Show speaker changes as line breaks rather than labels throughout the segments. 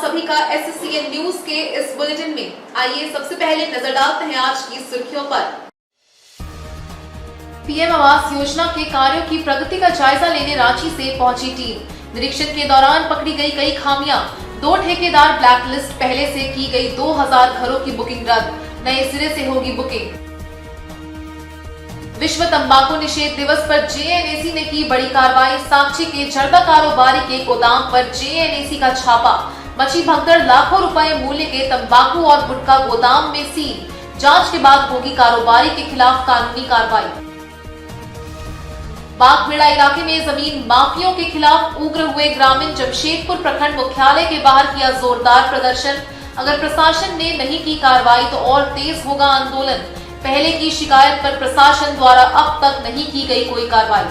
सभी का SSCN news के इस बुलेटिन में। आइए सबसे पहले नजर डालते हैं आज की सुर्खियों पर। पीएम आवास योजना के कार्यों की प्रगति का जायजा लेने रांची से पहुंची टीम। निरीक्षण के दौरान पकड़ी गई कई खामियां। 2 ठेकेदार ब्लैकलिस्ट, पहले से की गई 2000 घरों की बुकिंग रद्द, नए सिरे से होगी बुकिंग। विश्व तंबाकू निषेध दिवस पर JNAC ने की बड़ी कार्रवाई। साक्षी के जर्दा कारोबारी के गोदाम पर JNAC का छापा। मची भगदड़, लाखों रुपए मूल्य के तंबाकू और गुटखा गोदाम में सील। जांच के बाद होगी कारोबारी के खिलाफ कानूनी कार्रवाई। बागबेड़ा इलाके में जमीन माफियों के खिलाफ उग्र हुए ग्रामीण। जमशेदपुर प्रखंड मुख्यालय के बाहर किया जोरदार प्रदर्शन। अगर प्रशासन ने नहीं की कार्रवाई तो और तेज होगा आंदोलन। पहले की शिकायत पर प्रशासन द्वारा अब तक नहीं की गई कोई कार्रवाई।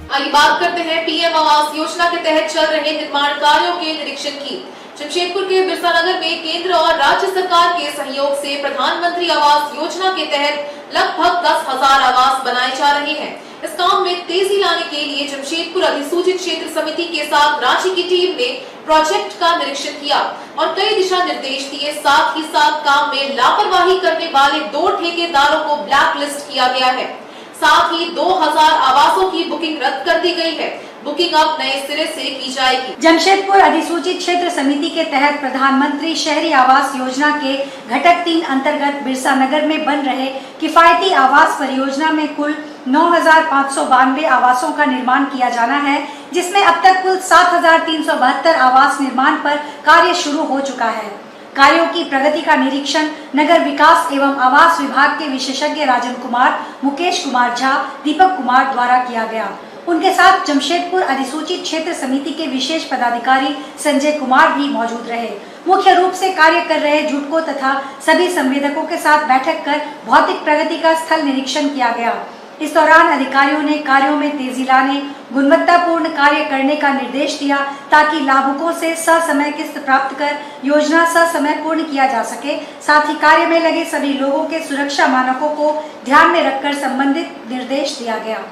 आइए बात करते हैं पीएम आवास योजना के तहत चल रहे निर्माण कार्यों के निरीक्षण की। जमशेदपुर के बिरसा नगर में केंद्र और राज्य सरकार के सहयोग से प्रधानमंत्री आवास योजना के तहत लगभग 10,000 आवास बनाए जा रहे हैं। इस काम में तेजी लाने के लिए जमशेदपुर अधिसूचित क्षेत्र समिति के साथ रांची की टीम ने प्रोजेक्ट का निरीक्षण किया और कई दिशा निर्देश दिए। साथ ही साथ काम में लापरवाही करने वाले 2 ठेकेदारों को ब्लैकलिस्ट किया गया है। साथ ही 2000 आवासों की बुकिंग रद्द कर दी गई है। बुकिंग अब नए सिरे से की जाएगी।
जमशेदपुर अधिसूचित क्षेत्र समिति के तहत प्रधानमंत्री शहरी आवास योजना के घटक 3 अंतर्गत बिरसा नगर में बन रहे किफायती आवास परियोजना में कुल 9,592 आवासों का निर्माण किया जाना है, जिसमें अब तक कुल 7,372 आवास निर्माण पर कार्य शुरू हो चुका है। कार्यों की प्रगति का निरीक्षण नगर विकास एवं आवास विभाग के विशेषज्ञ राजन कुमार, मुकेश कुमार झा, दीपक कुमार द्वारा किया गया। उनके साथ जमशेदपुर अधिसूचित क्षेत्र समिति के विशेष पदाधिकारी संजय कुमार भी मौजूद रहे। मुख्य रूप से कार्य कर रहे जुटको तथा सभी संवेदकों के साथ बैठक कर भौतिक प्रगति का स्थल निरीक्षण किया गया। इस दौरान अधिकारियों ने कार्यों में तेजी लाने, गुणवत्तापूर्ण कार्य करने का निर्देश दिया ताकि लाभुकों से ससमय किस्त प्राप्त कर योजना ससमय पूर्ण किया जा सके। साथ ही कार्य में लगे सभी लोगों के सुरक्षा मानकों को ध्यान में रखकर संबंधित निर्देश दिया गया।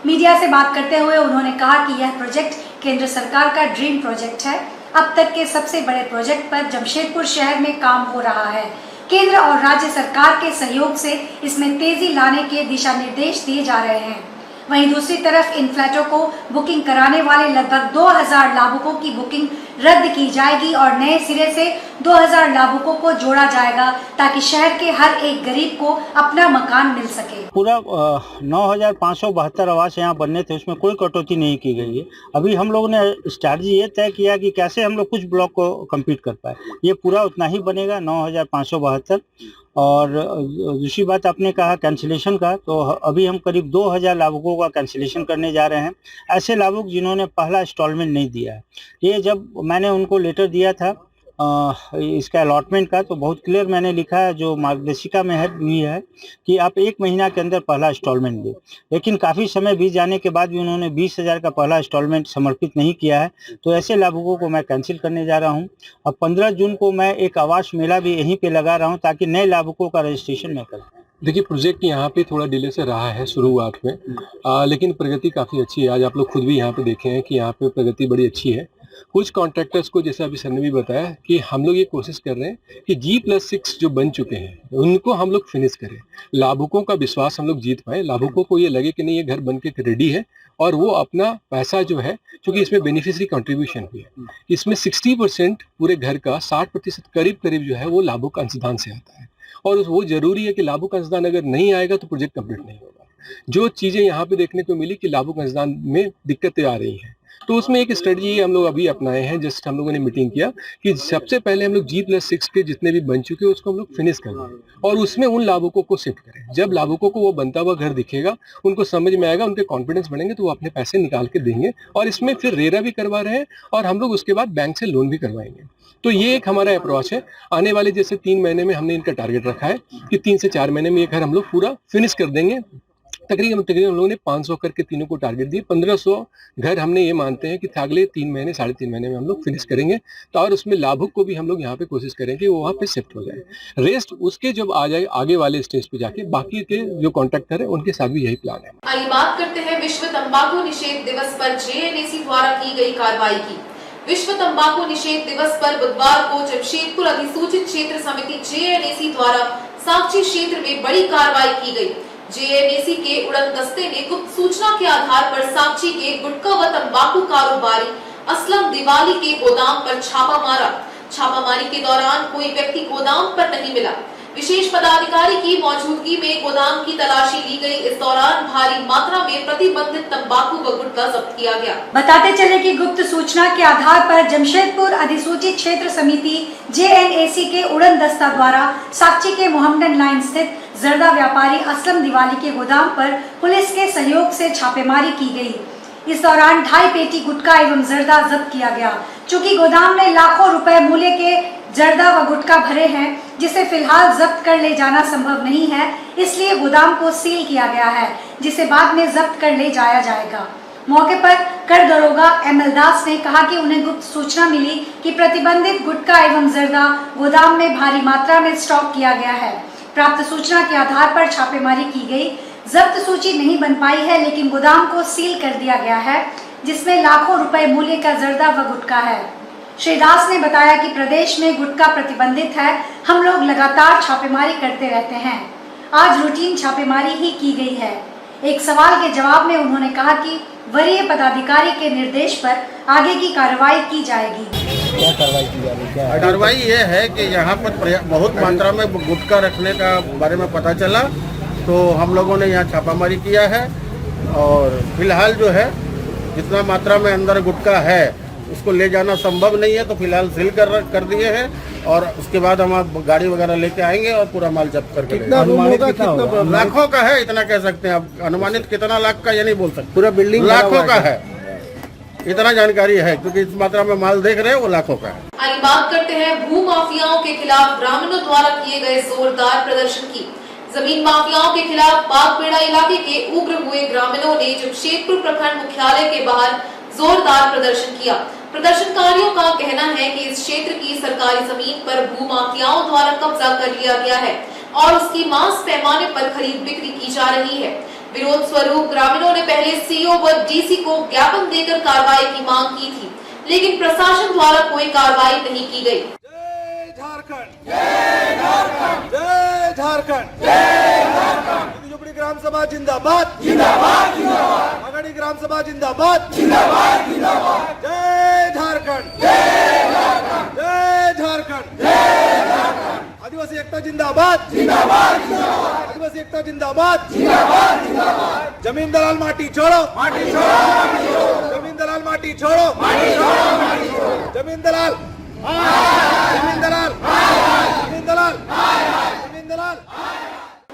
मीडिया से बात करते हुए उन्होंने कहा कि यह प्रोजेक्ट केंद्र सरकार का ड्रीम प्रोजेक्ट है। अब तक के सबसे बड़े प्रोजेक्ट पर जमशेदपुर शहर में काम हो रहा है। केंद्र और राज्य सरकार के सहयोग से इसमें तेजी लाने के दिशा निर्देश दिए जा रहे हैं। वहीं दूसरी तरफ इन फ्लैटों को बुकिंग कराने वाले लगभग 2000 लाभुकों की बुकिंग रद्द की जाएगी और नए सिरे से 2000 लाभुकों को जोड़ा जाएगा ताकि शहर के हर एक गरीब को अपना मकान मिल सके।
पूरा 9,572 आवास यहाँ बनने थे, उसमें कोई कटौती नहीं की गई है। अभी हम लोगों ने स्ट्रैटेजी ये तय किया कि कैसे हम लोग कुछ ब्लॉक को कंप्लीट कर पाए। ये पूरा उतना ही बनेगा, 9,572। और दूसरी बात आपने कहा कैंसिलेशन का, तो अभी हम करीब 2000 लाभुकों का कैंसिलेशन करने जा रहे हैं। ऐसे लाभुक जिन्होंने पहला इंस्टॉलमेंट नहीं दिया है। ये जब मैंने उनको लेटर दिया था इसका अलॉटमेंट का, तो बहुत क्लियर मैंने लिखा है, जो मार्गदर्शिका में है भी है कि आप 1 महीना के अंदर पहला इंस्टॉलमेंट दें। लेकिन काफ़ी समय बीत जाने के बाद भी उन्होंने 20,000 का पहला इंस्टॉलमेंट समर्पित नहीं किया है। तो ऐसे लाभुकों को मैं कैंसिल करने जा रहा हूं। अब 15 जून को मैं एक आवास मेला भी यहीं पे लगा रहा हूं ताकि नए लाभुकों का रजिस्ट्रेशन मैं करूँ।
देखिए, प्रोजेक्ट यहाँ पे थोड़ा डिले से रहा है शुरुआत में, लेकिन प्रगति काफ़ी अच्छी है। आज आप लोग खुद भी यहाँ पे देखे हैं कि यहाँ पे प्रगति बड़ी अच्छी है। कुछ कॉन्ट्रैक्टर्स को, जैसे अभी सर ने भी बताया, कि हम लोग ये कोशिश कर रहे हैं कि G+6 जो बन चुके हैं उनको हम लोग फिनिश करें। लाभुकों का विश्वास हम लोग जीत पाए, लाभुकों को ये लगे कि नहीं, ये घर बन के रेडी है और वो अपना पैसा जो है, क्योंकि इसमें बेनिफिशियरी कंट्रीब्यूशन भी है, इसमें 60% पूरे घर का 60% करीब जो है वो लाभुक अंशदान से आता है। और वो जरूरी है कि लाभुक अंशदान अगर नहीं आएगा तो प्रोजेक्ट कंप्लीट नहीं होगा। जो चीज़ें यहाँ पे देखने को मिली कि लाभुक अंशदान में दिक्कतें आ रही हैं, तो उसमें एक स्ट्रेटजी हम लोग अभी अपनाए हैं। जस्ट हम लोगों ने मीटिंग किया कि सबसे पहले हम लोग G+6 के जितने भी बन चुके हैं उसको हम लोग फिनिश कर दें और उसमें उन लाभुकों को शिफ्ट करें। जब लाभुकों को वो बनता हुआ घर दिखेगा, उनको समझ में आएगा, उनके कॉन्फिडेंस बढ़ेंगे, तो वो अपने पैसे निकाल के देंगे। और इसमें फिर रेरा भी करवा रहे हैं और हम लोग उसके बाद बैंक से लोन भी करवाएंगे। तो ये एक हमारा अप्रोच है। आने वाले जैसे 3 महीने में हमने इनका टारगेट रखा है कि 3 से 4 महीने में ये घर हम लोग पूरा फिनिश कर देंगे। तकरीबन हम लोगों ने 500 करके तीनों को टारगेट दिए। 1500 घर हमने ये मानते हैं कि अगले 3 महीने 3.5 महीने में हम लोग फिनिश करेंगे। तो और उसमें लाभुक को भी हम लोग यहाँ पे कोशिश करें कि वो वहाँ पे शिफ्ट हो जाए। रेस्ट उसके जब आ जाए आगे वाले स्टेज पे जाके, बाकी के जो कॉन्ट्रैक्टर है उनके साथ भी यही प्लान है।
आइए बात करते हैं विश्व तंबाकू निषेध दिवस पर JNAC द्वारा की गई कार्रवाई की। विश्व तंबाकू निषेध दिवस पर बुधवार को जमशेदपुर अधिसूचित क्षेत्र समिति JNAC द्वारा साक्षी क्षेत्र में बड़ी कार्रवाई की गई। JNAC के उड़न दस्ते ने गुप्त सूचना के आधार पर साक्षी के गुटखा व तंबाकू कारोबारी असलम दिवाली के गोदाम पर छापा मारा। छापामारी के दौरान कोई व्यक्ति गोदाम पर नहीं मिला। विशेष पदाधिकारी की मौजूदगी में गोदाम की तलाशी ली गई। इस दौरान भारी मात्रा में प्रतिबंधित तंबाकू व गुटखा जब्त किया गया।
बताते चले कि गुप्त सूचना के आधार पर जमशेदपुर अधिसूचित क्षेत्र समिति JNAC के उड़न दस्ता द्वारा साक्षी के मोहम्मदन लाइन स्थित जर्दा व्यापारी असलम दिवाली के गोदाम पर पुलिस के सहयोग से छापेमारी की गई। इस दौरान 2.5 पेटी गुटखा एवं जर्दा जब्त किया गया। चूँकि गोदाम में लाखों रुपए मूल्य के जर्दा व गुटखा भरे हैं, जिसे फिलहाल जब्त कर ले जाना संभव नहीं है, इसलिए गोदाम को सील किया गया है, जिसे बाद में जब्त कर ले जाया जाएगा। मौके पर कर दरोगा ML दास ने कहा कि उन्हें गुप्त सूचना मिली कि प्रतिबंधित गुटखा एवं जर्दा गोदाम में भारी मात्रा में स्टॉक किया गया है। प्राप्त सूचना के आधार पर छापेमारी की गई। जब्त सूची नहीं बन पाई है, लेकिन गोदाम को सील कर दिया गया है, जिसमें लाखों रुपए मूल्य का जर्दा व गुटखा है। श्री दास ने बताया कि प्रदेश में गुटखा प्रतिबंधित है। हम लोग लगातार छापेमारी करते रहते हैं। आज रूटीन छापेमारी ही की गई है। एक सवाल के जवाब में उन्होंने कहा कि वरीय पदाधिकारी के निर्देश पर आगे की कार्रवाई की जाएगी।
क्या कार्रवाई की जाएगी? कार्रवाई ये है कि यहाँ पर बहुत मात्रा में गुटखा रखने का बारे में पता चला, तो हम लोगों ने यहाँ छापामारी किया है और फिलहाल जो है जितना मात्रा में अंदर गुटखा है उसको ले जाना संभव नहीं है, तो फिलहाल सील कर दिए हैं और उसके बाद हम गाड़ी वगैरह लेके आएंगे और पूरा माल जब्त करके कितना लाखों का है, इतना कह सकते हैं। अब अनुमानित कितना लाख का ये नहीं बोल सकते, पूरा बिल्डिंग लाखों का है, इतना जानकारी है, क्योंकि इस मात्रा में माल देख रहे हैं वो लाखों का है।
आइए बात करते हैं भू माफियाओं के खिलाफ ग्रामीणों द्वारा किए गए जोरदार प्रदर्शन की। जमीन माफियाओं के खिलाफ बागपेड़ा इलाके के उग्र हुए ग्रामीणों ने जमशेदपुर प्रखंड मुख्यालय के बाहर जोरदार प्रदर्शन किया। प्रदर्शनकारियों का कहना है कि इस क्षेत्र की सरकारी जमीन पर भू माफियाओं द्वारा कब्जा कर लिया गया है और उसकी मास पैमाने पर खरीद बिक्री की जा रही है। विरोध स्वरूप ग्रामीणों ने पहले CO व DC को ज्ञापन देकर कार्रवाई की मांग की थी, लेकिन प्रशासन द्वारा कोई कार्रवाई नहीं की गई।
जय झारखंड, जय झारखंड, जय झारखंड, जय झारखंड। झोपड़ी ग्राम सभा जिंदाबाद, जिंदाबाद, जिंदाबाद। आघाड़ी ग्राम सभा जिंदाबाद, जिंदाबाद, जिंदाबाद। जय झारखंड, जय झारखंड, जय झारखंड, जय झारखंड। आदिवासी एकता जिंदाबाद, जिंदाबाद, जिंदाबाद। आदिवासी एकता जिंदाबाद, जिंदाबाद, जिंदाबाद। जमीन दलाल माटी छोड़ो, माटी छोड़ो, माटी छोड़ो। जमीन दलाल माटी छोड़ो, माटी छोड़ो, माटी छोड़ो। जमीन दलाल, जमीन दलाल, जमीन दलाल, जमीन दलाल।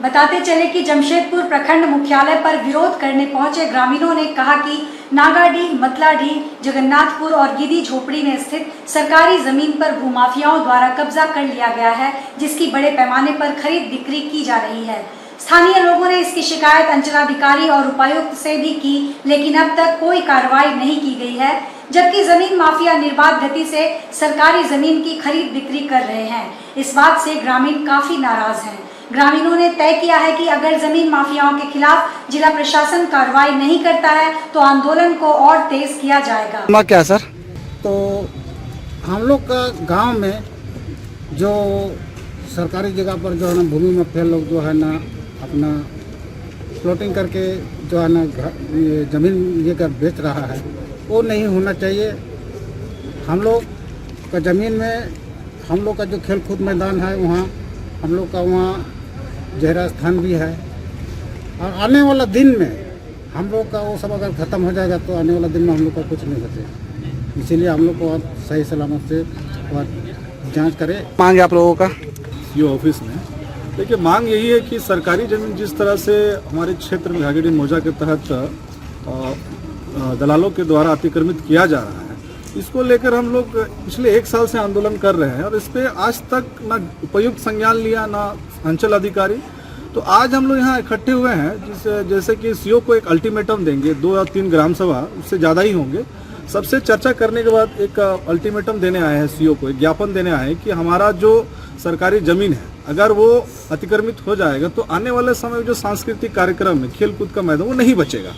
बताते चले कि जमशेदपुर प्रखंड मुख्यालय पर विरोध करने पहुंचे ग्रामीणों ने कहा कि नागाडीह, मतलाडीह, जगन्नाथपुर और गिदी झोपड़ी में स्थित सरकारी जमीन पर भूमाफियाओं द्वारा कब्जा कर लिया गया है, जिसकी बड़े पैमाने पर खरीद बिक्री की जा रही है। स्थानीय लोगों ने इसकी शिकायत अंचलाधिकारी और उपायुक्त से भी की, लेकिन अब तक कोई कार्रवाई नहीं की गई है, जबकि जमीन माफिया निर्बाध गति से सरकारी जमीन की खरीद बिक्री कर रहे हैं। इस बात से ग्रामीण काफी नाराज हैं। ग्रामीणों ने तय किया है कि अगर जमीन माफियाओं के खिलाफ जिला प्रशासन कार्रवाई नहीं करता है तो आंदोलन को और तेज किया जाएगा।
क्या सर?
तो हम लोग का गांव में जो सरकारी जगह पर जो है ना भूमि माफिया लोग जो है ना अपना प्लॉटिंग करके जो है ना जमीन लेकर बेच रहा है, वो नहीं होना चाहिए। हम लोग का ज़मीन में हम लोग का जो खेल कूद मैदान है वहाँ हम लोग का वहाँ जहरा स्थान भी है, और आने वाला दिन में हम लोग का वो सब अगर ख़त्म हो जाएगा तो आने वाला दिन में हम लोग का कुछ नहीं बचेगा। इसीलिए हम लोग को सही सलामत से जांच करें।
मांग है आप लोगों का
ये ऑफिस में? देखिए, मांग यही है कि सरकारी ज़मीन जिस तरह से हमारे क्षेत्र में घाघीडीह मौजा के तहत दलालों के द्वारा अतिक्रमित किया जा रहा है, इसको लेकर हम लोग पिछले 1 साल से आंदोलन कर रहे हैं और इस पर आज तक ना उपयुक्त संज्ञान लिया ना अंचल अधिकारी। तो आज हम लोग यहाँ इकट्ठे हुए हैं जैसे कि CO को एक अल्टीमेटम देंगे, 2 या 3 ग्राम सभा उससे ज़्यादा ही होंगे, सबसे चर्चा करने के बाद एक अल्टीमेटम देने आए हैं CO को, एक ज्ञापन देने आए हैं कि हमारा जो सरकारी ज़मीन है अगर वो अतिक्रमित हो जाएगा तो आने वाले समय में जो सांस्कृतिक कार्यक्रम है, खेल कूद का मैदान, वो नहीं बचेगा,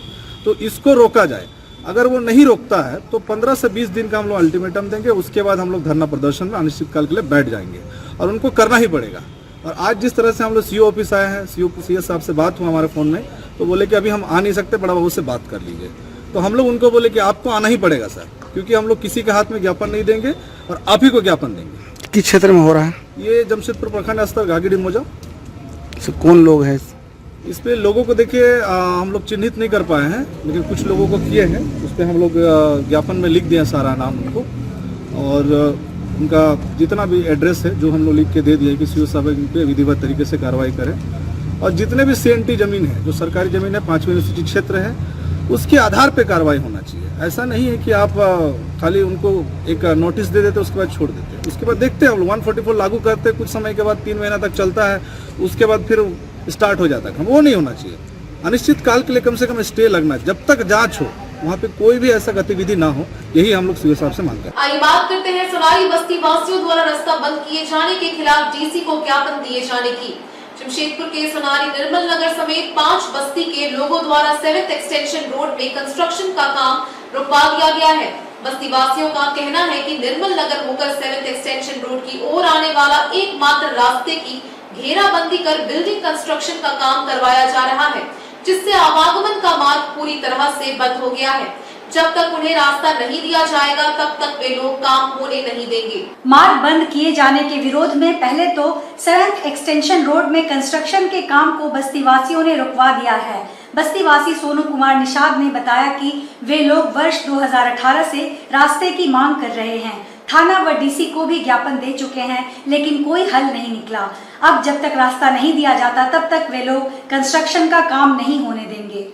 तो इसको रोका जाए। अगर वो नहीं रोकता है तो 15 से 20 दिन का हम लोग अल्टीमेटम देंगे। उसके बाद हम लोग धरना प्रदर्शन में अनिश्चितकाल के लिए बैठ जाएंगे और उनको करना ही पड़ेगा। और आज जिस तरह से हम लोग सीओ ऑफिस आए हैं, CS साहब से बात हुआ हमारे फ़ोन में, तो बोले कि अभी हम आ नहीं सकते, बड़ा बाबू से बात कर लीजिए। तो हम लोग उनको बोले कि आपको आना ही पड़ेगा सर, क्योंकि हम लोग किसी के हाथ में ज्ञापन नहीं देंगे और आप ही को ज्ञापन देंगे।
किस क्षेत्र में हो रहा है?
ये जमशेदपुर प्रखंड स्तर गागीडी मौजा।
कौन लोग हैं?
इस पे लोगों को देखिए हम लोग चिन्हित नहीं कर पाए हैं, लेकिन कुछ लोगों को किए हैं। उस पर हम लोग ज्ञापन में लिख दिए सारा नाम उनको, और उनका जितना भी एड्रेस है जो हम लोग लिख के दे दिए कि सीओ साहब इन पे विधिवत तरीके से कार्रवाई करें। और जितने भी CNT जमीन है, जो सरकारी जमीन है, 5वीं यूनिवर्सिटी क्षेत्र है, उसके आधार पे कार्रवाई होना चाहिए। ऐसा नहीं है कि आप खाली उनको एक नोटिस दे देते उसके बाद छोड़ देते। उसके बाद देखते हैं हम लोग 144 लागू करते, कुछ समय के बाद 3 महीना तक चलता है, उसके बाद फिर स्टार्ट हो जाता है। वो नहीं होना चाहिए। अनिश्चित काल के लिए कम से कम स्टे लगना है, जब तक जांच हो वहाँ पे कोई भी ऐसा गतिविधि ना हो। यही हम लोग सीओ साहब से मांगते हैं।
आइए बात करते हैं सोनारी बस्ती वासियों द्वारा रास्ता बंद किए जाने के खिलाफ डीसी को ज्ञापन दिए जाने की। जमशेदपुर के सोनारी निर्मल नगर समेत 5 बस्ती के लोगों द्वारा 7th एक्सटेंशन रोड में कंस्ट्रक्शन का काम रुकवा दिया गया है। बस्ती वासियों का कहना है कि निर्मल नगर होकर 7th एक्सटेंशन रोड की ओर आने वाला एकमात्र रास्ते की घेराबंदी कर बिल्डिंग कंस्ट्रक्शन का काम करवाया जा रहा है, जिससे आवागमन का मार्ग पूरी तरह से बंद हो गया है। जब तक उन्हें रास्ता नहीं दिया जाएगा तब तक वे लोग काम होने नहीं देंगे।
मार्ग बंद किए जाने के विरोध में पहले तो 7th एक्सटेंशन रोड में कंस्ट्रक्शन के काम को बस्तीवासियों ने रुकवा दिया है। बस्तीवासी सोनू कुमार निषाद ने बताया कि वे लोग वर्ष 2018 से रास्ते की मांग कर रहे हैं। थाना व डीसी को भी ज्ञापन दे चुके हैं, लेकिन कोई हल नहीं निकला। अब जब तक रास्ता नहीं दिया जाता तब तक वे लोग कंस्ट्रक्शन का काम नहीं होने देंगे।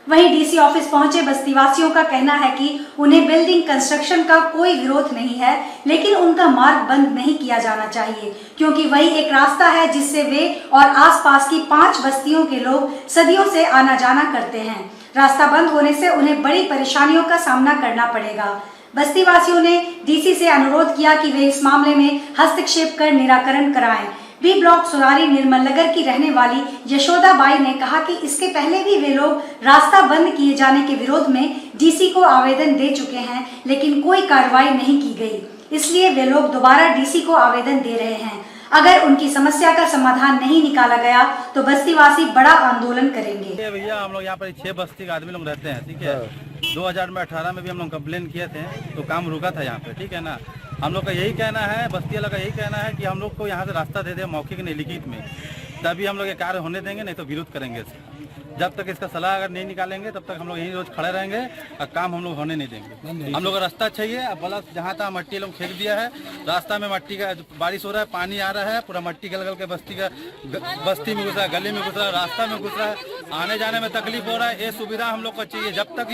वहीं डीसी ऑफिस पहुंचे बस्तीवासियों का कहना है कि उन्हें बिल्डिंग कंस्ट्रक्शन का कोई विरोध नहीं है, लेकिन उनका मार्ग बंद नहीं किया जाना चाहिए, क्योंकि वही एक रास्ता है जिससे वे और आसपास की 5 बस्तियों के लोग सदियों से आना जाना करते हैं। रास्ता बंद होने से उन्हें बड़ी परेशानियों का सामना करना पड़ेगा। बस्तीवासियों ने डीसी से अनुरोध किया कि वे इस मामले में हस्तक्षेप कर निराकरण कराएं। बी ब्लॉक सोनारी निर्मल नगर की रहने वाली यशोदा बाई ने कहा कि इसके पहले भी वे लोग रास्ता बंद किए जाने के विरोध में डीसी को आवेदन दे चुके हैं, लेकिन कोई कार्रवाई नहीं की गई। इसलिए वे लोग दोबारा डीसी को आवेदन दे रहे हैं। अगर उनकी समस्या का समाधान नहीं निकाला गया तो बस्तीवासी बड़ा आंदोलन करेंगे।
भैया हम लोग यहाँ पर 6 बस्ती के आदमी लोग रहते हैं, ठीक है। 2018 में भी हम लोग कंप्लेन किए थे तो काम रुका था यहाँ पे, ठीक है ना। हम लोग का यही कहना है, बस्ती वाला का यही कहना है कि हम लोग को यहाँ से रास्ता दे दे मौखिक नहीं लिखित में, तभी हम लोग ये कार्य होने देंगे, नहीं तो विरोध करेंगे। जब तक इसका सलाह अगर नहीं निकालेंगे तब तक हम लोग यहीं रोज खड़े रहेंगे और काम हम लोग होने नहीं देंगे। हम लोग का रास्ता चाहिए। अब बला जहाँ तहाँ मट्टी लोग फेंक दिया है, रास्ता में मट्टी का बारिश हो रहा है, पानी आ रहा है, पूरा मट्टी गल के बस्ती में घुस रहा है, गली में घुस रहा है, रास्ता में घुस रहा है, आने जाने में तकलीफ हो रहा है। ये सुविधा हम लोग को चाहिए। जब तक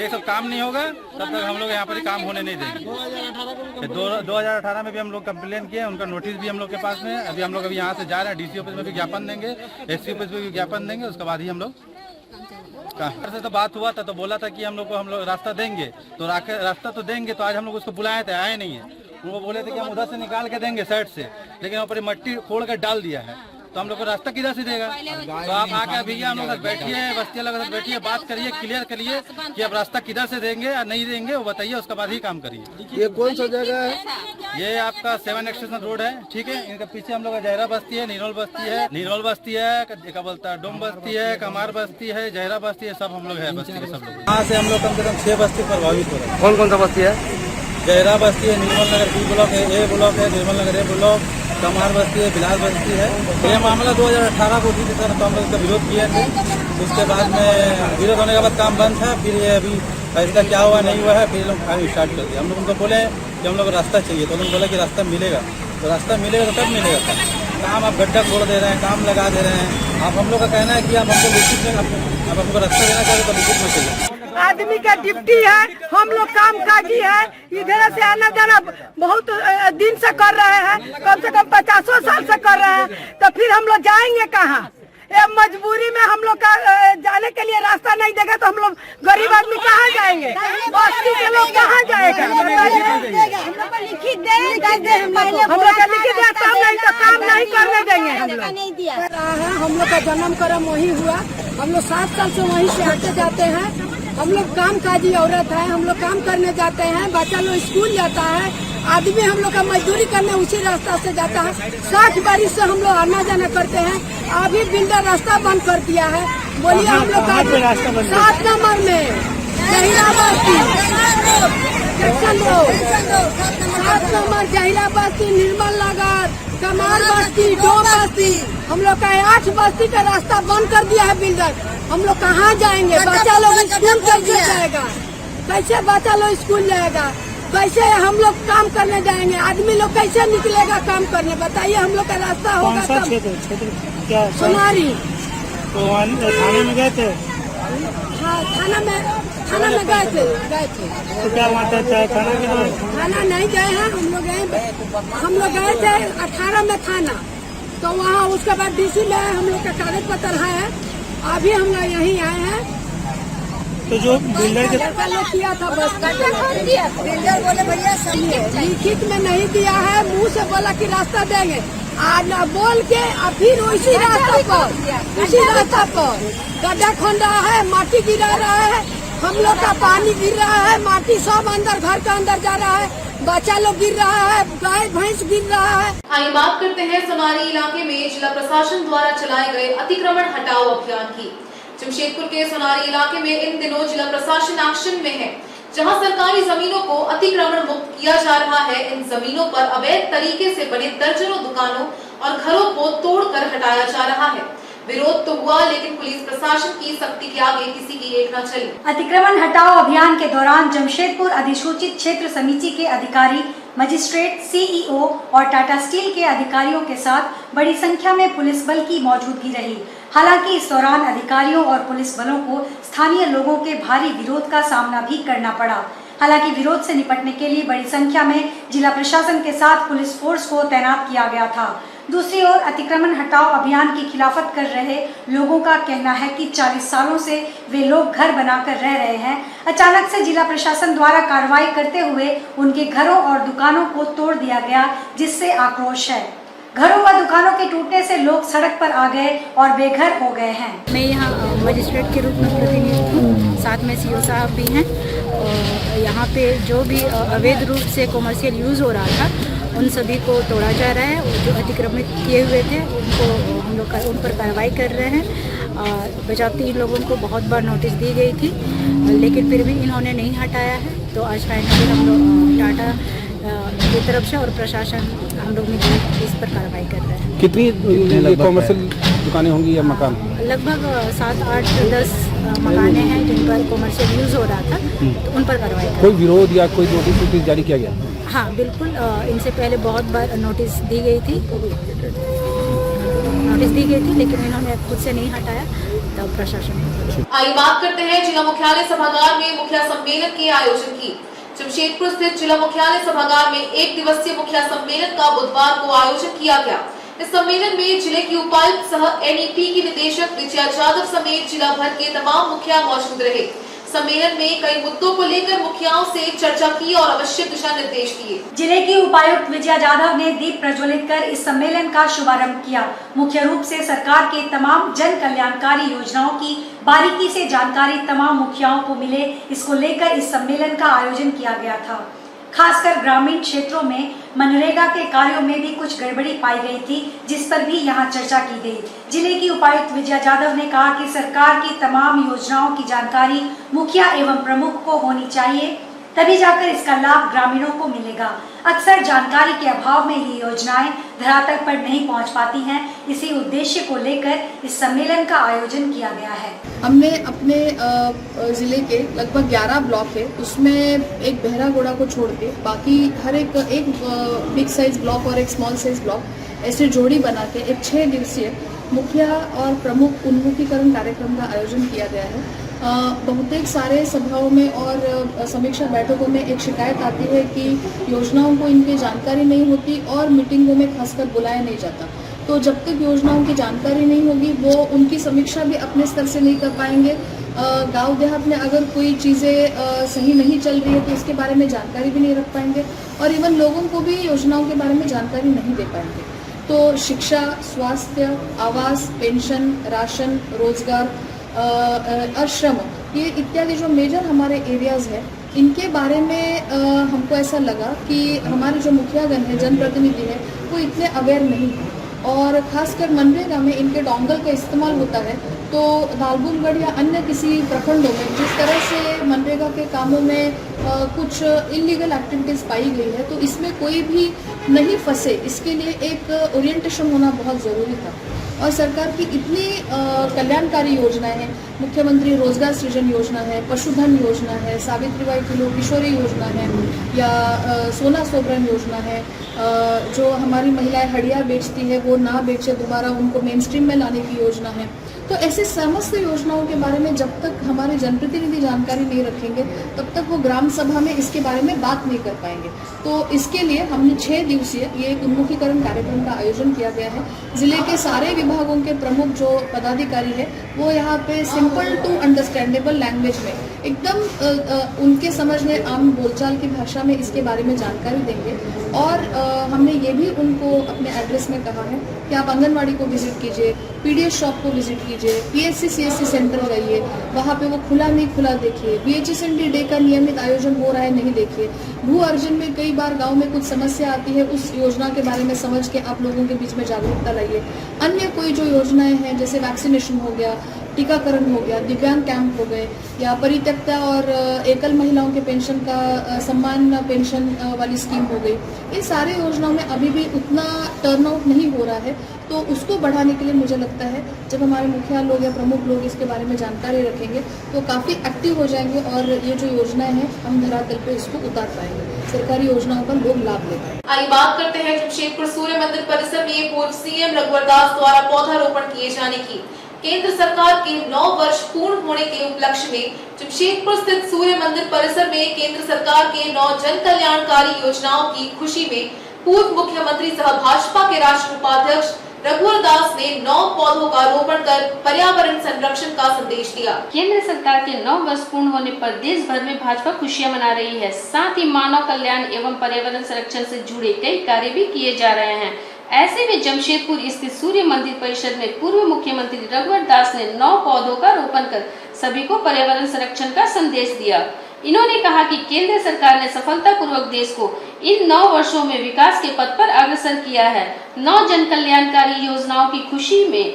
ये सब काम नहीं होगा तब तक हम लोग यहाँ पर काम होने नहीं देंगे। 2018 में भी हम लोग कंप्लेन किए, उनका नोटिस भी हम लोग के पास में। अभी हम लोग अभी यहाँ से जा रहे हैं, डीसी ऑफिस में भी ज्ञापन देंगे, एसपी ऑफिस में भी ज्ञापन देंगे। उसके बाद ही हम लोग से तो बात हुआ था, तो बोला था कि हम लोग रास्ता देंगे, तो रास्ता तो देंगे। तो आज हम लोग उसको बुलाए थे, आए नहीं है। वो बोले थे कि हम उधर से निकाल के देंगे साइड से, लेकिन वहाँ पर मट्टी खोल कर डाल दिया है, तो हम लोग को रास्ता किधर से देगा। तो आप आके भैया हम लोग बैठिए, बस्ती वालों के साथ बैठिए, बात करिए, क्लियर करिए कि अब रास्ता किधर से देंगे या नहीं देंगे, वो बताइए। उसके बाद ही काम करिए।
ये कौन सा जगह है?
ये आपका 7 एक्सटेंशन रोड है, ठीक है। इनके पीछे हम लोग का जहरा बस्ती है, नीरोल बस्ती है, क्या बोलता है, डोम बस्ती है, कमार बस्ती है, जहरा बस्ती है, सब हम लोग है बस्ती के सब लोग। यहाँ से हम लोग कम से कम 6 बस्ती प्रभावित हो रहे हैं।
कौन कौन सा बस्ती है?
जहरा बस्ती है, निर्मल नगर बी ब्लॉक है, ए ब्लॉक है, निर्मल नगर ए ब्लॉक, कमार बस्ती है, बिलाल बस्ती है। ये मामला 2018 को उसी तरह तो हम लोग इसका विरोध किए थे। उसके बाद में विरोध होने के बाद काम बंद था। फिर ये अभी फैसला क्या हुआ नहीं हुआ है, फिर लोग काम स्टार्ट कर दिया। हम लोग उनको बोले कि हम लोग रास्ता चाहिए, तो उन्होंने बोला कि रास्ता मिलेगा। तो रास्ता मिलेगा तो कब मिलेगा काम? आप गड्ढा छोड़ दे रहे हैं, काम लगा दे रहे हैं। आप हम लोग का कहना है कि आप हमको लिखित में, आप हमको रास्ता देना चाहिए तो लिखित में चाहिए।
आदमी का ड्यूटी है, हम लोग काम काजी है, इधर से आना जाना बहुत दिन से कर रहे हैं, कम से कम 50 साल से कर रहे हैं। तो फिर हम लोग जाएंगे कहाँ? ये मजबूरी में हम लोग का जाने के लिए रास्ता नहीं देगा तो हम लोग गरीब आदमी कहाँ जाएंगे? बस्ती के लोग कहाँ जाएगा? हम लोग का लिखित दे, हम लोग का लिखित दे, तब नहीं तो काम नहीं करने देंगे। हम लोग का जन्म कर्म वही हुआ, हम लोग 7 साल से वहीं से आते जाते हैं। हम लोग कामकाजी औरत है, हम लोग काम करने जाते हैं, बच्चा लोग स्कूल जाता है, आदमी हम लोग का मजदूरी करने उसी रास्ता से जाता है। 60 बारिश से हम लोग आना जाना करते हैं। अभी बिल्डर रास्ता बंद कर दिया है। बोलिए हम लोग का 7 नंबर में जहीरा बस्ती, 7 नंबर जहीरा बस्ती, निर्मल नगर, कमाल बस्ती, डोम बस्ती, हम लोग का 8 बस्ती का रास्ता बंद कर दिया है बिल्डर। हम लोग कहाँ जाएंगे? बच्चा लोग स्कूल कैसे जाएगा? कैसे बच्चा लोग स्कूल जाएगा? कैसे हम लोग काम करने जाएंगे? आदमी लोग कैसे निकलेगा काम करने? बताइए, हम लोग का रास्ता होगा कब? सोनारी।
तो थाने में गए थे?
हाँ, थाना में गए थे।
तो क्या मानते थे?
थाना नहीं गए हैं, हम लोग गए थे 18 में थाना। तो वहाँ उसके बाद डीसी में हम लोग का कागज पत्र है। अभी हम लोग यहीं आए हैं।
तो जो बिल्डर के
किया था बस बिल्डर बोले भैया सही है, लिखित में नहीं दिया है, मुंह से बोला कि रास्ता देंगे, आज बोल के फिर उसी रास्ता पर गड्ढा खोद रहा है, माटी गिरा रहा है, हम लोग का पानी गिर रहा है, माटी सब अंदर घर के अंदर जा रहा है, बच्चा लोग गिर रहा है, गाय भैंस गिर रहा है।
आइए बात करते हैं सोनारी इलाके में जिला प्रशासन द्वारा चलाए गए अतिक्रमण हटाओ अभियान की। जमशेदपुर के सोनारी इलाके में इन दिनों जिला प्रशासन एक्शन में है, जहां सरकारी जमीनों को अतिक्रमण मुक्त किया जा रहा है। इन जमीनों पर अवैध तरीके से बने दर्जनों दुकानों और घरों को तोड़कर हटाया जा रहा है। विरोध तो हुआ, लेकिन पुलिस प्रशासन की सख्ती के आगे किसी की एक न चली।
अतिक्रमण हटाओ अभियान के दौरान जमशेदपुर अधिसूचित क्षेत्र समिति के अधिकारी, मजिस्ट्रेट, सीईओ और टाटा स्टील के अधिकारियों के साथ बड़ी संख्या में पुलिस बल की मौजूदगी रही। हालांकि इस दौरान अधिकारियों और पुलिस बलों को स्थानीय लोगों के भारी विरोध का सामना भी करना पड़ा। हालांकि विरोध से निपटने के लिए बड़ी संख्या में जिला प्रशासन के साथ पुलिस फोर्स को तैनात किया गया था। दूसरी ओर अतिक्रमण हटाओ अभियान की खिलाफत कर रहे लोगों का कहना है कि 40 सालों से वे लोग घर बनाकर रह रहे हैं। अचानक से जिला प्रशासन द्वारा कार्रवाई करते हुए उनके घरों और दुकानों को तोड़ दिया गया, जिससे आक्रोश है। घरों व दुकानों के टूटने से लोग सड़क पर आ गए और बेघर हो गए हैं।
मैं यहाँ मजिस्ट्रेट के रूप में प्रतिनिधित्व हूँ, साथ में सीओ साहब भी हैं। और यहाँ पे जो भी अवैध रूप से कमर्शियल यूज़ हो रहा था, उन सभी को तोड़ा जा रहा है। जो अतिक्रमित किए हुए थे उनको हम लोग उन पर कार्रवाई कर रहे हैं। बचाव 3 लोगों को बहुत बार नोटिस दी गई थी, लेकिन फिर भी इन्होंने नहीं हटाया है। तो आज फाइनली हम लोग टाटा की तरफ से और प्रशासन हम लोग मिलकर इस पर कार्रवाई कर रहे हैं।
कितनी कॉमर्शियल दुकानें होंगी या मकान?
लगभग 7, 8, 10 मकाने हैं जिन पर कॉमर्शियल यूज़ हो रहा था, तो उन पर कार्रवाई।
कोई विरोध या कोई नोटिस जारी किया गया?
हाँ बिल्कुल, इनसे पहले बहुत बार नोटिस दी गई थी, लेकिन इन्होंने खुद से नहीं हटाया, तब प्रशासन।
आइए बात करते हैं जिला मुख्यालय सभागार में मुखिया सम्मेलन के आयोजन की। जमशेदपुर स्थित जिला मुख्यालय सभागार में 1 दिवसीय मुखिया सम्मेलन का बुधवार को आयोजन किया गया। इस सम्मेलन में जिले की उपायुक्त सह एनईपी की निदेशक विजया यादव समेत जिला भर के तमाम मुखिया मौजूद रहे। सम्मेलन में कई मुद्दों को लेकर मुखियाओं से चर्चा की और आवश्यक दिशा निर्देश दिए।
जिले की उपायुक्त विजया यादव ने दीप प्रज्वलित कर इस सम्मेलन का शुभारंभ किया। मुख्य रूप से सरकार के तमाम जन कल्याणकारी योजनाओं की बारीकी से जानकारी तमाम मुखियाओं को मिले, इसको लेकर इस सम्मेलन का आयोजन किया गया था। खासकर ग्रामीण क्षेत्रों में मनरेगा के कार्यों में भी कुछ गड़बड़ी पाई गई थी, जिस पर भी यहां चर्चा की गई। जिले की उपायुक्त विजया यादव ने कहा कि सरकार की तमाम योजनाओं की जानकारी मुखिया एवं प्रमुख को होनी चाहिए, तभी जाकर इसका लाभ ग्रामीणों को मिलेगा। अक्सर जानकारी के अभाव में ये योजनाएं धरातल पर नहीं पहुंच पाती हैं। इसी उद्देश्य को लेकर इस सम्मेलन का आयोजन किया गया है।
हमने अपने ज़िले के लगभग 11 ब्लॉक है, उसमें एक बहरागोड़ा को छोड़ के बाकी हर एक बिग साइज ब्लॉक और एक स्मॉल साइज ब्लॉक ऐसे जोड़ी बना के एक 6 दिवसीय मुखिया और प्रमुख उन्मुखीकरण कार्यक्रम का आयोजन किया गया है। बहुतेक सारे सभाओं में और समीक्षा बैठकों में एक शिकायत आती है कि योजनाओं को इनकी जानकारी नहीं होती और मीटिंगों में खासकर बुलाया नहीं जाता। तो जब तक योजनाओं की जानकारी नहीं होगी, वो उनकी समीक्षा भी अपने स्तर से नहीं कर पाएंगे। गांव देहात में अगर कोई चीज़ें सही नहीं चल रही है तो उसके बारे में जानकारी भी नहीं रख पाएंगे और इवन लोगों को भी योजनाओं के बारे में जानकारी नहीं दे पाएंगे। तो शिक्षा, स्वास्थ्य, आवास, पेंशन, राशन, रोजगार और श्रम, ये इत्यादि जो मेजर हमारे एरियाज़ हैं, इनके बारे में हमको ऐसा लगा कि हमारे जो मुखियागण है, जनप्रतिनिधि है, वो इतने अवेयर नहीं हैं। और ख़ासकर मनरेगा में इनके डोंगल का इस्तेमाल होता है, तो दालबुनगढ़ या अन्य किसी प्रखंडों में जिस तरह से मनरेगा के कामों में कुछ इलीगल एक्टिविटीज़ पाई गई है, तो इसमें कोई भी नहीं फंसे, इसके लिए एक ओरिएंटेशन होना बहुत ज़रूरी था। और सरकार की इतनी कल्याणकारी योजनाएं हैं, मुख्यमंत्री रोजगार सृजन योजना है, पशुधन योजना है, सावित्रीबाई फुले किशोरी योजना है, या सोना सोबरन योजना है, जो हमारी महिलाएं हड़िया बेचती है वो ना बेचे, दोबारा उनको मेन स्ट्रीम में लाने की योजना है। तो ऐसे समस्त योजनाओं के बारे में जब तक हमारे जनप्रतिनिधि जानकारी नहीं रखेंगे, तब तक वो ग्राम सभा में इसके बारे में बात नहीं कर पाएंगे। तो इसके लिए हमने 6 दिवसीय ये एक उन्मुखीकरण कार्यक्रम का आयोजन किया गया है। जिले के सारे विभागों के प्रमुख जो पदाधिकारी है, वो यहाँ पे सिंपल टू अंडरस्टैंडेबल लैंग्वेज में, एकदम उनके समझ में आम बोलचाल की भाषा में इसके बारे में जानकारी देंगे। और हमने ये भी उनको अपने एड्रेस में कहा है कि आप आंगनवाड़ी को विजिट कीजिए, पीडीएस शॉप को विजिट कीजिए, पीएससी सीएससी सेंटर जाइए, वहाँ पे वो खुला नहीं खुला देखिए, बीएचएसएनडी डे का नियमित आयोजन हो रहा है नहीं देखिए, भू अर्जन में कई बार गांव में कुछ समस्या आती है, उस योजना के बारे में समझ के आप लोगों के बीच में जागरूकता लाइए। अन्य कोई जो योजनाएं हैं, जैसे वैक्सीनेशन हो गया, टीकाकरण हो गया, दिव्यांग कैंप हो गए, या परित्यक्ता और एकल महिलाओं के पेंशन का सम्मान पेंशन वाली स्कीम हो गई, इन सारे योजनाओं में अभी भी उतना टर्नआउट नहीं हो रहा है। तो उसको बढ़ाने के लिए मुझे लगता है जब हमारे मुखिया लोग या प्रमुख लोग इसके बारे में जानकारी रखेंगे तो काफ़ी एक्टिव हो जाएंगे, और ये जो योजनाएं हैं हम धरातल पे इसको उतार पाएंगे, सरकारी योजनाओं का लोग लाभ ले पाएंगे।
आइए बात करते हैं जमशेदपुर सूर्य मंदिर परिसर में पूर्व सीएम रघुवर दास द्वारा पौधारोपण किए जाने की। केंद्र सरकार के 9 वर्ष पूर्ण होने के उपलक्ष्य में जमशेदपुर स्थित सूर्य मंदिर परिसर में केंद्र सरकार के 9 जन कल्याणकारी योजनाओं की खुशी में पूर्व मुख्यमंत्री सह भाजपा के राष्ट्रीय उपाध्यक्ष रघुवर दास ने 9 पौधों का रोपण कर पर्यावरण संरक्षण का संदेश दिया।
केंद्र सरकार के 9 वर्ष पूर्ण होने पर देश भर में भाजपा खुशियां मना रही है। साथ ही मानव कल्याण एवं पर्यावरण संरक्षण से जुड़े कई कार्य भी किए जा रहे हैं। ऐसे में जमशेदपुर स्थित सूर्य मंदिर परिषद में पूर्व मुख्यमंत्री रघुवर दास ने 9 पौधों का रोपण कर सभी को पर्यावरण संरक्षण का संदेश दिया। इन्होंने कहा कि केंद्र सरकार ने सफलतापूर्वक देश को इन 9 वर्षों में विकास के पथ पर अग्रसर किया है। 9 जन कल्याणकारी योजनाओं की खुशी में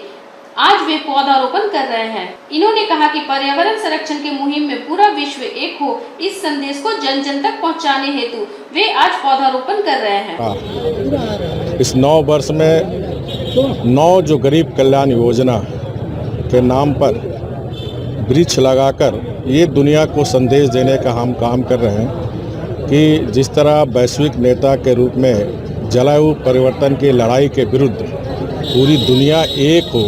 आज वे पौधारोपण कर रहे हैं। इन्होंने कहा कि पर्यावरण संरक्षण के मुहिम में पूरा विश्व एक हो, इस संदेश को जन जन तक पहुंचाने हेतु वे आज पौधारोपण कर रहे हैं।
इस 9 वर्ष में 9 जो गरीब कल्याण योजना के नाम पर वृक्ष लगाकर ये दुनिया को संदेश देने का हम काम कर रहे हैं कि जिस तरह वैश्विक नेता के रूप में जलवायु परिवर्तन की लड़ाई के विरुद्ध पूरी दुनिया एक हो,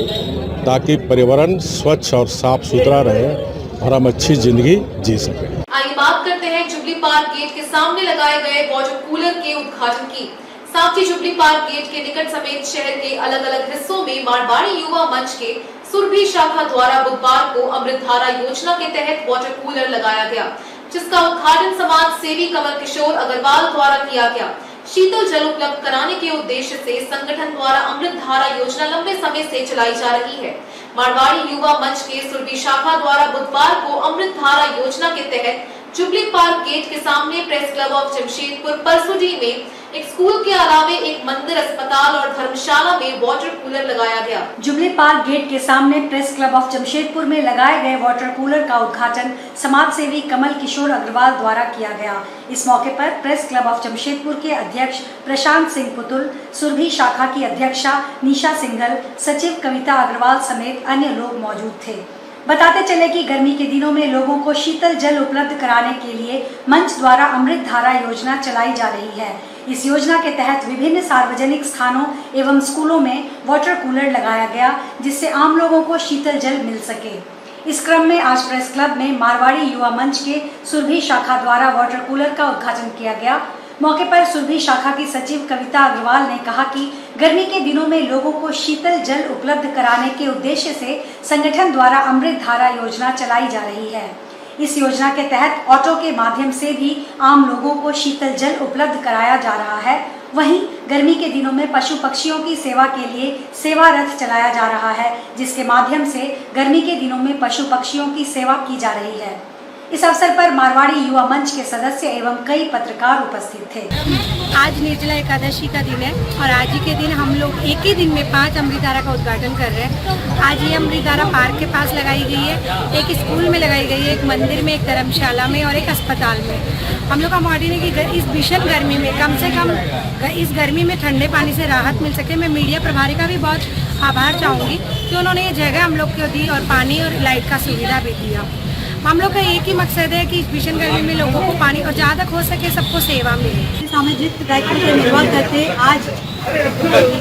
ताकि पर्यावरण स्वच्छ और साफ सुथरा रहे और हम अच्छी जिंदगी जी सकें।
आइए बात करते हैं जुबली पार्क गेट के सामने लगाए गए वाटर कूलर के उद्घाटन की। साथ ही जुबली पार्क गेट के निकट समेत शहर के अलग अलग हिस्सों में मारवाड़ी युवा मंच के सुरभि शाखा द्वारा बुधवार को अमृत धारा योजना के तहत वाटर कूलर लगाया गया, जिसका उद्घाटन समाज सेवी कमल किशोर अग्रवाल द्वारा किया गया। शीतल जल उपलब्ध कराने के उद्देश्य से संगठन द्वारा अमृत धारा योजना लंबे समय से चलाई जा रही है। मारवाड़ी युवा मंच के सुरभि शाखा द्वारा बुधवार को अमृत धारा योजना के तहत जुबली पार्क गेट के सामने प्रेस क्लब ऑफ जमशेदपुर परसुडी में एक स्कूल के अलावे एक मंदिर, अस्पताल और धर्मशाला में वाटर कूलर लगाया गया।
जुबली पार्क गेट के सामने प्रेस क्लब ऑफ जमशेदपुर में लगाए गए वाटर कूलर का उद्घाटन समाज सेवी कमल किशोर अग्रवाल द्वारा किया गया। इस मौके पर प्रेस क्लब ऑफ जमशेदपुर के अध्यक्ष प्रशांत सिंह पुतुल, सुरभि शाखा की अध्यक्षा निशा सिंघल, सचिव कविता अग्रवाल समेत अन्य लोग मौजूद थे। बताते चले कि गर्मी के दिनों में लोगों को शीतल जल उपलब्ध कराने के लिए मंच द्वारा अमृत धारा योजना चलाई जा रही है। इस योजना के तहत विभिन्न सार्वजनिक स्थानों एवं स्कूलों में वाटर कूलर लगाया गया, जिससे आम लोगों को शीतल जल मिल सके। इस क्रम में आज प्रेस क्लब में मारवाड़ी युवा मंच के सुरभि शाखा द्वारा वाटर कूलर का उद्घाटन किया गया। मौके पर सुरभि शाखा की सचिव कविता अग्रवाल ने कहा कि गर्मी के दिनों में लोगों को शीतल जल उपलब्ध कराने के उद्देश्य से संगठन द्वारा अमृत धारा योजना चलाई जा रही है। इस योजना के तहत ऑटो के माध्यम से भी आम लोगों को शीतल जल उपलब्ध कराया जा रहा है वहीं गर्मी के दिनों में पशु पक्षियों की सेवा के लिए सेवा रथ चलाया जा रहा है, जिसके माध्यम से गर्मी के दिनों में पशु पक्षियों की सेवा की जा रही है। इस अवसर पर मारवाड़ी युवा मंच के सदस्य एवं कई पत्रकार उपस्थित थे।
आज निर्जला एकादशी का दिन है और आज ही के दिन हम लोग एक ही दिन में 5 अमृतधारा का उद्घाटन कर रहे हैं। आज ये अमृतधारा पार्क के पास लगाई गई है, एक स्कूल में लगाई गई है, एक मंदिर में, एक धर्मशाला में और एक अस्पताल में। हम लोग का मोटिव है कि इस भीषण गर्मी में कम से कम इस गर्मी में ठंडे पानी से राहत मिल सके। मैं मीडिया प्रभारी का भी बहुत आभार चाहूँगी कि उन्होंने ये जगह हम लोग को दी और पानी और लाइट का सुविधा भी दिया। हम लोग का एक ही मकसद है कि इस भीषण गर्मी में लोगों को पानी और ज़्यादा हो सके सबको सेवा मिले।
सामाजिक दायित्व का निर्वाह करते आज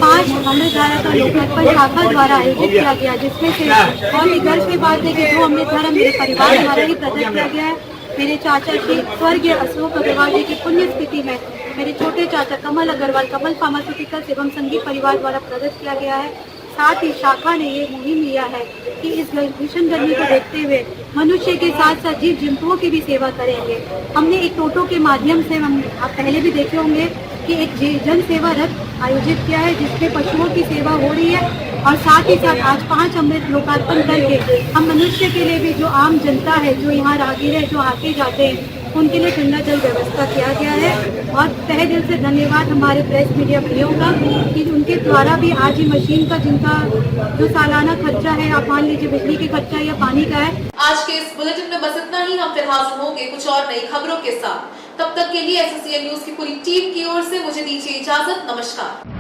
5 अमृतधारा का लोकार्पण शाखा द्वारा आयोजित किया गया, जिसमें से बहुत ही गर्व की बात है कि 2 अमृतधारा मेरे परिवार द्वारा ही प्रकट किया गया है। मेरे चाचा श्री स्वर्गीय अशोक अग्रवाल जी की पुण्य स्थिति में मेरे छोटे चाचा कमल अग्रवाल कमल फार्मास्यूटिकल्स एवं संघी परिवार द्वारा प्रदत्त किया गया है। साथ ही शाखा ने ये मुहिम लिया है कि इस भीषण गर्मी को देखते हुए मनुष्य के साथ साथ जीव जंतुओं की भी सेवा करेंगे। हमने एक टोटो के माध्यम से, आप पहले भी देखे होंगे कि एक जन सेवा रथ आयोजित किया है, जिसमें पशुओं की सेवा हो रही है और साथ ही साथ आज 5 अमृत लोकार्पण करके हम मनुष्य के लिए भी, जो आम जनता है, जो यहाँ राहगीर है, जो आते जाते हैं, उनके लिए ठंडा जल व्यवस्था किया गया है। और तहे दिल से धन्यवाद हमारे प्रेस मीडिया भाइयों का कि उनके द्वारा भी आज ही मशीन का जिनका जो सालाना खर्चा है, आप मान लीजिए बिजली के खर्चा या पानी का है।
आज के इस बुलेटिन में बस इतना ही। हम फिर हाजिर होंगे कुछ और नई खबरों के साथ। तब तक के लिए SSCN न्यूज की पूरी टीम की ओर से मुझे दीजिए इजाजत। नमस्कार।